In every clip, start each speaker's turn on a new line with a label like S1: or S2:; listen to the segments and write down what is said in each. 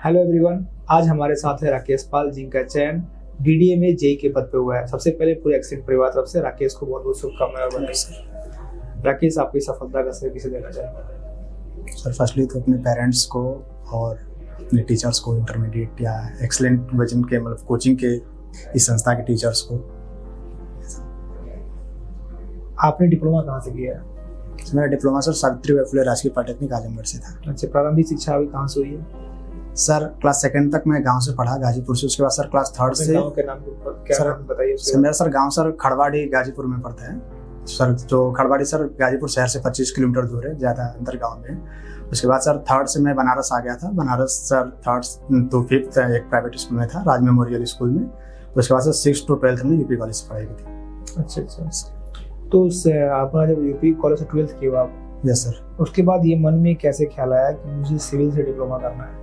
S1: Hello everyone, आज हमारे साथ है राकेश पाल, जिनका चयन डीडीए में जेई के पद पे हुआ है। सबसे पहले पूरे एक्सेंट परिवार तरफ से राकेश को बहुत बहुत शुभकामनाएं और बधाई। राकेश, आपकी सफलता का श्रेय किसे देना चाहेंगे?
S2: सर फर्स्टली तो अपने पेरेंट्स को और अपने टीचर्स को, इंटरमीडिएट या एक्सलेंट विजन के मतलब कोचिंग के इस संस्था के टीचर्स को।
S1: आपने डिप्लोमा कहाँ से किया है?
S2: मेरा डिप्लोमा सर सावित्री बाई फुले राजकीय पॉलिटेक्निक आजमगढ़ से था।
S1: अच्छा, प्रारंभिक शिक्षा अभी कहाँ से हुई है?
S2: सर क्लास सेकंड तक मैं गांव से पढ़ा, गाजीपुर से। उसके बाद सर क्लास थर्ड से।
S1: गाँव के नाम क्या
S2: सर
S1: नाम बताइए।
S2: सर मेरा सर गांव सर खड़वाड़ी गाजीपुर में पड़ता है। सर जो खड़वाड़ी सर गाजीपुर शहर से 25 किलोमीटर दूर है, ज़्यादा अंदर गाँव में। उसके बाद सर थर्ड से मैं बनारस आ गया था। Banaras sir third to fifth एक प्राइवेट स्कूल में था, राज मेमोरियल स्कूल में। उसके बाद सर 6 to 12 हमने यूपी कॉलेज से पढ़ाई की थी।
S1: अच्छा, तो आपने जब यूपी कॉलेज से 12th किया आप?
S2: Yes sir.
S1: उसके बाद ये मन में कैसे ख्याल आया कि मुझे सिविल से डिप्लोमा करना है?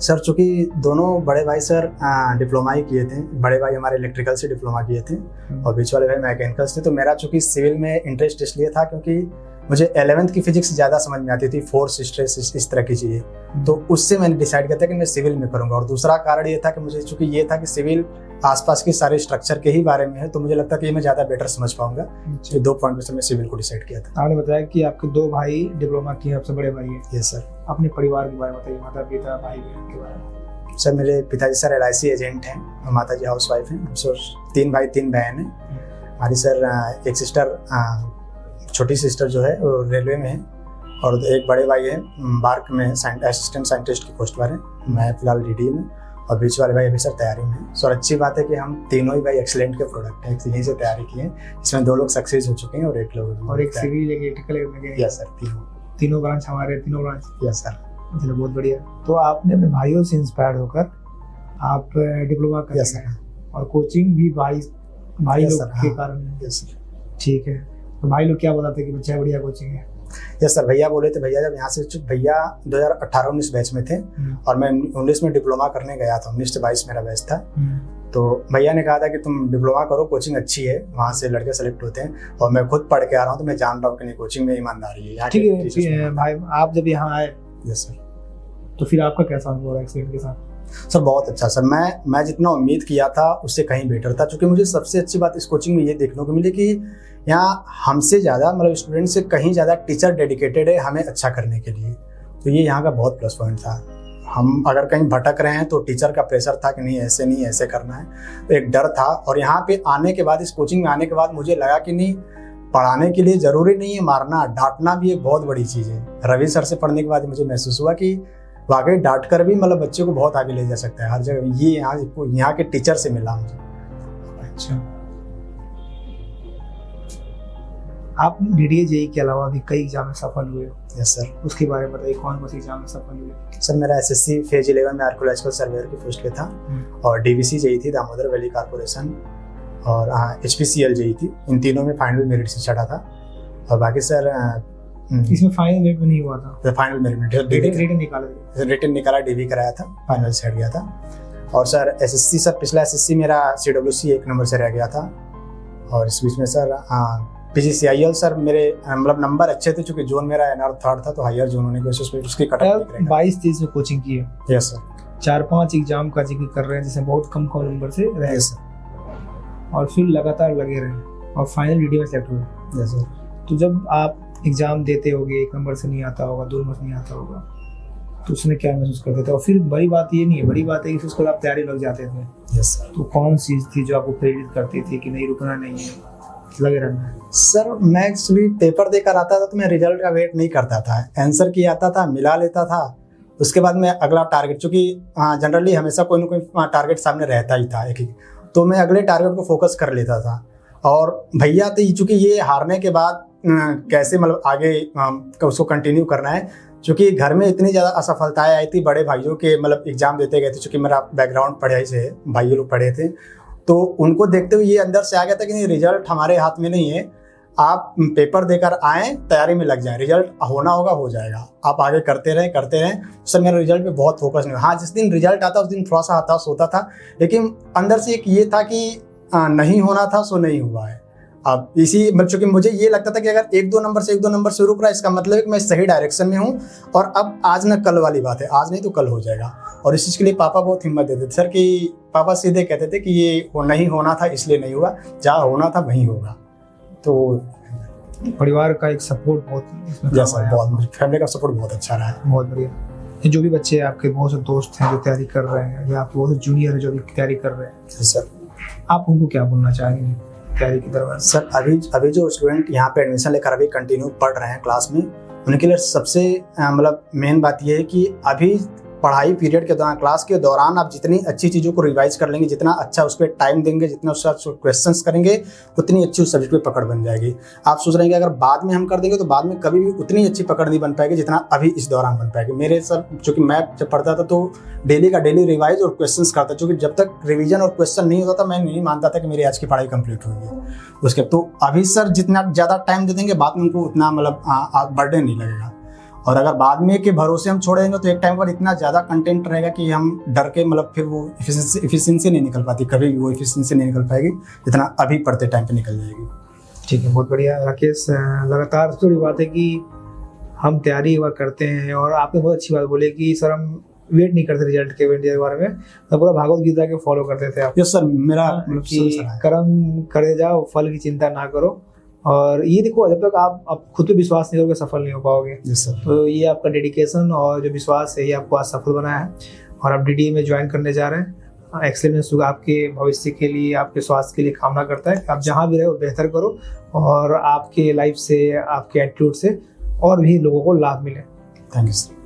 S2: सर चूँकि दोनों बड़े भाई सर डिप्लोमा ही किए थे। बड़े भाई हमारे इलेक्ट्रिकल से डिप्लोमा किए थे और बीच वाले भाई मैकेनिकल से। तो मेरा चूँकि सिविल में इंटरेस्ट इसलिए था क्योंकि मुझे 11th की फिजिक्स ज़्यादा समझ में आती थी, फोर्स, स्ट्रेस, इस तरह की चीज़ें। तो उससे मैंने डिसाइड किया था कि मैं सिविल में करूँगा। और दूसरा कारण ये था कि मुझे चूँकि ये था कि सिविल आसपास के सारे स्ट्रक्चर के ही बारे में है, तो मुझे लगता कि ये मैं ज़्यादा बेटर समझ पाऊंगा। ये 2 पॉइंट में से मैं सिविल को डिसाइड किया था।
S1: आपने बताया कि आपके 2 भाई डिप्लोमा किए, सबसे बड़े भाई हैं।
S2: Yes sir.
S1: अपने परिवार के बारे में बताइए, माता पिता भाई बहन के बारे में।
S2: सर मेरे पिताजी सर LIC एजेंट हैं और माता जी हाउस वाइफ हैं। हम सर 3 भाई 3 बहन हैं। हमारी सर एक सिस्टर, छोटी सिस्टर जो है वो रेलवे में है, और एक बड़े भाई हैं बार्क में असिस्टेंट साइंटिस्ट की पोस्ट पर है। मैं फिलहाल DDE में, और बीच वाले भाई अभी सर तैयारी में है। सर अच्छी बात है कि हम तीनों ही भाई एक्सीलेंट के प्रोडक्ट हैं, यहीं से तैयारी की है। इसमें 2 लोग सक्सेस हो चुके हैं और 1 लोग
S1: और एक सिविल, एक इलेक्ट्रिकल।
S2: यस सर,
S1: तीनों ब्रांच हमारे, तीनों ब्रांच।
S2: Yes sir.
S1: चलो बहुत बढ़िया। तो आपने अपने भाइयों से इंस्पायर्ड होकर आप डिप्लोमा कर?
S2: Yes sir.
S1: और कोचिंग भी भाई लोग के कारण?
S2: Yes sir.
S1: ठीक है, तो भाई लोग क्या बताते कि बच्चा बढ़िया कोचिंग है?
S2: Yes sir. भैया बोले थे, भैया जब यहाँ से, भैया 2018-19 बैच में थे और मैं 19 में डिप्लोमा करने गया था। 19 से 22 मेरा बैच था। तो भैया ने कहा था कि तुम डिप्लोमा करो, कोचिंग अच्छी है, वहाँ से लड़के सेलेक्ट होते हैं। और मैं खुद पढ़ के आ रहा हूँ, तो मैं जान रहा हूँ कि नहीं, कोचिंग में ईमानदारी है।
S1: ठीक है भाई, आप जब यहाँ आए
S2: यस सर,
S1: तो फिर आपका कैसा अनुभव रहा एक्सपीरियंस के साथ?
S2: सर बहुत अच्छा सर। मैं जितना उम्मीद किया था उससे कहीं बेटर था। क्योंकि मुझे सबसे अच्छी बात इस कोचिंग में ये देखने को मिली कि यहाँ हमसे ज़्यादा, मतलब स्टूडेंट से कहीं ज़्यादा टीचर डेडिकेटेड है हमें अच्छा करने के लिए। तो ये यहाँ का बहुत प्लस पॉइंट था। हम अगर कहीं भटक रहे हैं तो टीचर का प्रेशर था कि नहीं ऐसे करना है, तो एक डर था। और यहाँ पे आने के बाद, इस कोचिंग में आने के बाद मुझे लगा कि नहीं, पढ़ाने के लिए ज़रूरी नहीं है मारना, डांटना भी एक बहुत बड़ी चीज़ है। रवि सर से पढ़ने के बाद मुझे महसूस हुआ कि वाकई डांट कर भी मतलब बच्चे को बहुत आगे ले जा सकता है हर जगह। ये यहाँ के टीचर से मिला मुझे।
S1: अच्छा, आप DDA जेई के अलावा भी कई एग्जाम में सफल हुए?
S2: Yes sir.
S1: उसके बारे में बताइए, कौन से एग्जाम में सफल हुए?
S2: सर मेरा SSC फेज 11 में आर्कोलॉजिकल सर्वेयर की पोस्ट पे था, और DVC जेई थी, दामोदर वैली कॉर्पोरेशन, और HPCL जेई थी। इन तीनों में फाइनल मेरिट से चढ़ा था। और बाकी सर
S1: इसमें फाइनल मेरिट नहीं हुआ था?
S2: फाइनल मेरिट रिटन निकाला, DV कराया था, फाइनल से हट गया था। और सर SSC, सर पिछला SSC मेरा CWC 1 नंबर से रह गया था। और इस बीच में सर PGCIL सर मेरे मतलब नंबर अच्छे थे, चूंकि जोन मेरा NR 3rd था, तो हायर जोन होने की वजह से उसकी कट ऑफ
S1: 22-23 में कोचिंग की है।
S2: Yes sir.
S1: 4-5 एग्जाम का जिक्र कर रहे हैं जिसमें बहुत कम नंबर से रहे।
S2: Yes sir.
S1: और फिर लगातार लगे रहे और फाइनल DDA में सेलेक्ट हुए।
S2: Yes sir.
S1: तो जब आप एग्जाम देते होगे, 1 नंबर से नहीं आता होगा, 2 नंबर से नहीं आता होगा, तो उसमें क्या महसूस करते थे? और फिर बड़ी बात ये नहीं है, बड़ी बात है कि उसको आप तैयारी लग जाते थे।
S2: Yes sir.
S1: तो कौन चीज़ थी जो आपको प्रेरित करती थी कि नहीं, रुकना नहीं है, लगे रहना है?
S2: सर मैं एक्चुअली पेपर देकर आता था तो मैं रिजल्ट का वेट नहीं करता था। आंसर की आता था, मिला लेता था। उसके बाद मैं अगला टारगेट, चूँकि जनरली हमेशा कोई ना कोई टारगेट सामने रहता ही था एक, तो मैं अगले टारगेट को फोकस कर लेता था। और भैया तो चूँकि ये हारने के बाद कैसे मतलब आगे उसको कंटिन्यू करना है, क्योंकि घर में इतनी ज़्यादा असफलताएं आई थी बड़े भाइयों के, मतलब एग्जाम देते गए थे। चूँकि मेरा बैकग्राउंड पढ़ाई से है, भाइयों लोग पढ़े थे, तो उनको देखते हुए ये अंदर से आ गया था कि नहीं, रिजल्ट हमारे हाथ में नहीं है, आप पेपर देकर आएँ, तैयारी में लग जाएं, रिजल्ट होना होगा, हो जाएगा, आप आगे करते रहें। सर मेरा रिजल्ट पे बहुत फोकस नहीं। हाँ, जिस दिन रिजल्ट आता उस दिन थोड़ा सा हताश होता था, लेकिन अंदर से एक ये था कि नहीं होना था सो नहीं हुआ है। अब इसी मतलब चूंकि मुझे ये लगता था कि अगर 1-2 नंबर से 1-2 नंबर से रुक रहा है, इसका मतलब है कि मैं सही डायरेक्शन में हूँ, और अब आज ना कल वाली बात है, आज नहीं तो कल हो जाएगा। और इस चीज़ के लिए पापा बहुत हिम्मत देते थे सर, कि पापा सीधे कहते थे कि ये नहीं होना था इसलिए नहीं हुआ, जहाँ होना था वहीं होगा। तो
S1: परिवार का एक सपोर्ट बहुत इसमें
S2: जैसा
S1: काम आया।
S2: बहुत फैमिली का सपोर्ट बहुत अच्छा रहा है।
S1: बहुत बढ़िया। ये जो भी बच्चे आपके बहुत से दोस्त हैं जो तैयारी कर रहे हैं, या आपके बहुत से जूनियर है जो भी तैयारी कर रहे हैं,
S2: जी सर।
S1: आप उनको क्या बोलना चाहेंगे तैयारी की दरमियान?
S2: सर अभी जो स्टूडेंट यहाँ पे एडमिशन लेकर अभी कंटिन्यू पढ़ रहे हैं क्लास में, उनके लिए सबसे मतलब मेन बात ये है कि अभी पढ़ाई पीरियड के दौरान, क्लास के दौरान आप जितनी अच्छी चीज़ों को रिवाइज कर लेंगे, जितना अच्छा उस पर टाइम देंगे, जितना उसका क्वेश्चंस करेंगे, उतनी अच्छी उस सब्जेक्ट पे पकड़ बन जाएगी। आप सोच रहे हैं कि अगर बाद में हम कर देंगे तो बाद में कभी भी उतनी अच्छी पकड़ नहीं बन पाएगी जितना अभी इस दौरान बन पाएगी। मेरे सर चूँकि मैं जब पढ़ता था तो डेली का डेली रिवाइज और क्वेश्चंस करता, चूँकि जब तक रिविजन और क्वेश्चन नहीं होता था मैं नहीं मानता था कि मेरी आज की पढ़ाई कंप्लीट हुई है। उसके तो अभी सर जितना ज़्यादा टाइम दे देंगे बाद में उनको उतना मतलब बर्डन नहीं लगेगा। और अगर बाद में के भरोसे हम छोड़ेंगे तो एक टाइम पर इतना ज़्यादा कंटेंट रहेगा कि हम डर के मतलब फिर वो इफिशिएंसी नहीं निकल पाती, कभी भी वो इफिशिएंसी नहीं निकल पाएगी जितना अभी पढ़ते टाइम पे निकल जाएगी। ठीक है,
S1: बहुत बढ़िया राकेश। लगातार थोड़ी बात है कि हम तैयारी हुआ करते हैं, और आपने बहुत अच्छी बात बोली कि सर हम वेट नहीं करते रिजल्ट के बारे में, तो पूरा भागवत गीता के फॉलो करते थे आप।
S2: यस सर, मेरा
S1: कि कर्म करे जाओ, फल की चिंता ना करो। और ये देखो, जब तक आप खुद पे विश्वास नहीं करोगे सफल नहीं हो पाओगे। तो ये आपका डेडिकेशन और जो विश्वास है ये आपको आज सफल बनाया है, और आप DDA में ज्वाइन करने जा रहे हैं। एक्सेलेंस आपके भविष्य के लिए, आपके स्वास्थ्य के लिए कामना करता है कि आप जहाँ भी रहो बेहतर करो, और आपके लाइफ से, आपके एटीट्यूड से और भी लोगों को लाभ मिले।
S2: Thank you sir.